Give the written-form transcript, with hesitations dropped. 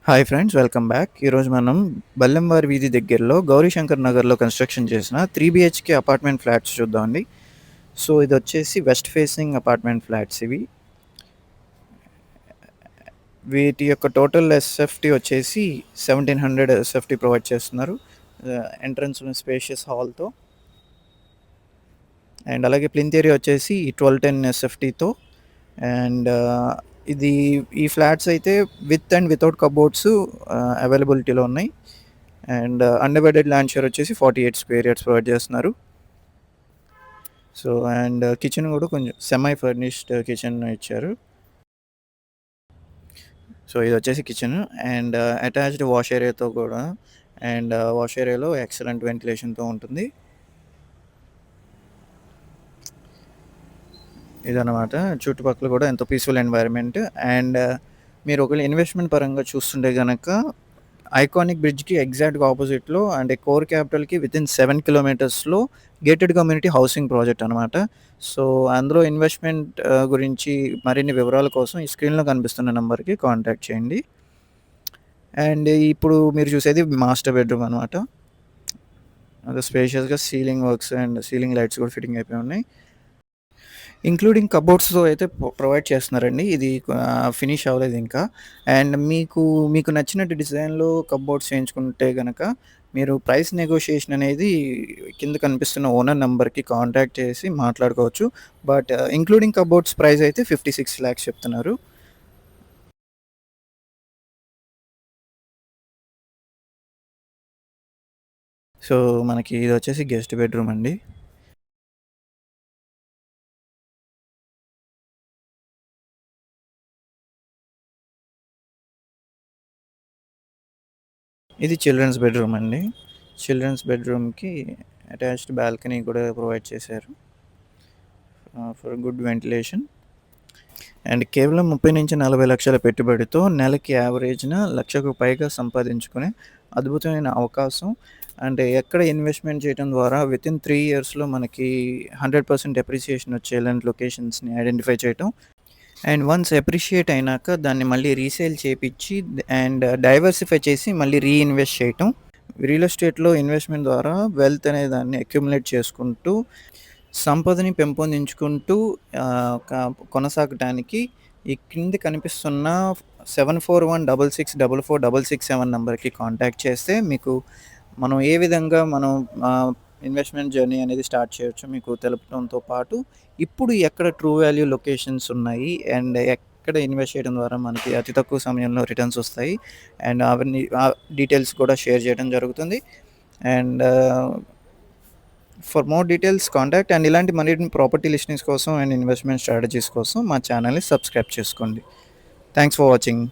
Hi friends, welcome back. ఈరోజు మనం బల్లెంవారి వీధి దగ్గరలో గౌరీశంకర్ నగర్లో కన్స్ట్రక్షన్ చేసిన 3 BHK అపార్ట్మెంట్ ఫ్లాట్స్ చూద్దామండి. సో ఇది వచ్చేసి వెస్ట్ ఫేసింగ్ అపార్ట్మెంట్ ఫ్లాట్స్ ఇవి. వీటి యొక్క టోటల్ ఎస్ఎఫ్టీ వచ్చేసి 1700 ఎస్ఎఫ్టీ ప్రొవైడ్ చేస్తున్నారు. ఎంట్రన్స్ స్పేషియస్ హాల్తో, అండ్ అలాగే ప్లింత్ ఏరియా వచ్చేసి 1210 ఎస్ఎఫ్టీతో. అండ్ ఇది ఈ ఫ్లాట్స్ అయితే విత్ అండ్ వితౌట్ కబోర్డ్స్ అవైలబిలిటీలో ఉన్నాయి. అండ్ అన్డివైడెడ్ ల్యాండ్ షేర్ వచ్చేసి 48 స్క్వేర్ యార్డ్స్ ప్రొవైడ్ చేస్తున్నారు. సో అండ్ కిచెన్ కూడా కొంచెం సెమీ ఫర్నిష్డ్ కిచెన్ ఇచ్చారు. సో ఇది వచ్చేసి కిచెన్ అండ్ అటాచ్డ్ వాష్ ఏరియాతో కూడా, అండ్ వాష్ ఏరియాలో ఎక్సలెంట్ వెంటిలేషన్తో ఉంటుంది. ఇదన్నమాట, చుట్టుపక్కల కూడా ఎంతో పీస్ఫుల్ ఎన్వైరన్మెంట్. అండ్ మీరు ఒకవేళ ఇన్వెస్ట్మెంట్ పరంగా చూస్తుంటే కనుక ఐకానిక్ బ్రిడ్జ్కి ఎగ్జాక్ట్గా ఆపోజిట్లో అండ్ కోర్ క్యాపిటల్కి వితిన్ 7 కిలోమీటర్స్లో గేటెడ్ కమ్యూనిటీ హౌసింగ్ ప్రాజెక్ట్ అనమాట. సో అందులో ఇన్వెస్ట్మెంట్ గురించి మరిన్ని వివరాల కోసం ఈ స్క్రీన్లో కనిపిస్తున్న నెంబర్కి కాంటాక్ట్ చేయండి. అండ్ ఇప్పుడు మీరు చూసేది మాస్టర్ బెడ్రూమ్ అనమాట. అది స్పేషియస్గా ceiling works and ceiling lights కూడా ఫిట్టింగ్ అయిపోయి ఉన్నాయి. ఇంక్లూడింగ్ కబోర్డ్స్‌తో అయితే ప్రొవైడ్ చేస్తున్నారండి. ఇది ఫినిష్ అవ్వలేదు ఇంకా. అండ్ మీకు నచ్చినట్టు డిజైన్‌లో కబోర్డ్స్ చేయించుకుంటే గనక మీరు ప్రైస్ నెగోషియేషన్ అనేది కింద కనిపిస్తున్న ఓనర్ నంబర్‌కి కాంటాక్ట్ చేసి మాట్లాడుకోవచ్చు. బట్ ఇంక్లూడింగ్ కబోర్డ్స్ ప్రైస్ అయితే 56 లాక్స్ చెప్తున్నారు. సో మనకి ఇదొచ్చేసి గెస్ట్ బెడ్రూమ్ అండి. ఇది చిల్డ్రన్స్ బెడ్రూమ్ అండి. చిల్డ్రన్స్ బెడ్రూమ్‌కి అటాచ్డ్ బాల్కనీ కూడా ప్రొవైడ్ చేశారు ఫర్ గుడ్ వెంటిలేషన్. అండ్ కేవలం 30-40 లక్షల పెట్టుబడితో నెలకి యావరేజ్‌న 1,00,000కు పైగా సంపాదించుకునే అద్భుతమైన అవకాశం. అంటే ఎక్కడ ఇన్వెస్ట్‌మెంట్ చేయడం ద్వారా వితిన్ 3 ఇయర్స్‌లో మనకి 100% అప్రిసియేషన్ వచ్చే ఇలాంటి లొకేషన్స్‌ని ఐడెంటిఫై చేయటం. అండ్ వన్స్ అప్రిషియేట్ అయినాక దాన్ని మళ్ళీ రీసేల్ చేపిచ్చి అండ్ డైవర్సిఫై చేసి మళ్ళీ రీఇన్వెస్ట్ చేయటం. రియల్ ఎస్టేట్‌లో ఇన్వెస్ట్‌మెంట్ ద్వారా వెల్త్ అనే దాన్ని అక్యుములేట్ చేసుకుంటూ సంపదని పెంపొందించుకుంటూ కొనసాగటానికి ఈ క్రింద కనిపిస్తున్న 7416644667 నంబర్‌కి కాంటాక్ట్ చేస్తే మీకు మనం ఏ విధంగా ఇన్వెస్ట్మెంట్ జర్నీ అనేది స్టార్ట్ చేయొచ్చో మీకు తెలపడంతో పాటు, ఇప్పుడు ఎక్కడ ట్రూ వాల్యూ లొకేషన్స్ ఉన్నాయి అండ్ ఎక్కడ ఇన్వెస్ట్ చేయడం ద్వారా మనకి అతి తక్కువ సమయంలో రిటర్న్స్ వస్తాయి అండ్ అవన్నీ డీటెయిల్స్ కూడా షేర్ చేయడం జరుగుతుంది. And for more details contact. And ఇలాంటి మరిన్ని ప్రాపర్టీ లిస్టింగ్స్ కోసం అండ్ ఇన్వెస్ట్మెంట్ స్ట్రాటజీస్ కోసం మా ఛానల్ని సబ్స్క్రైబ్ చేసుకోండి. Thanks for watching.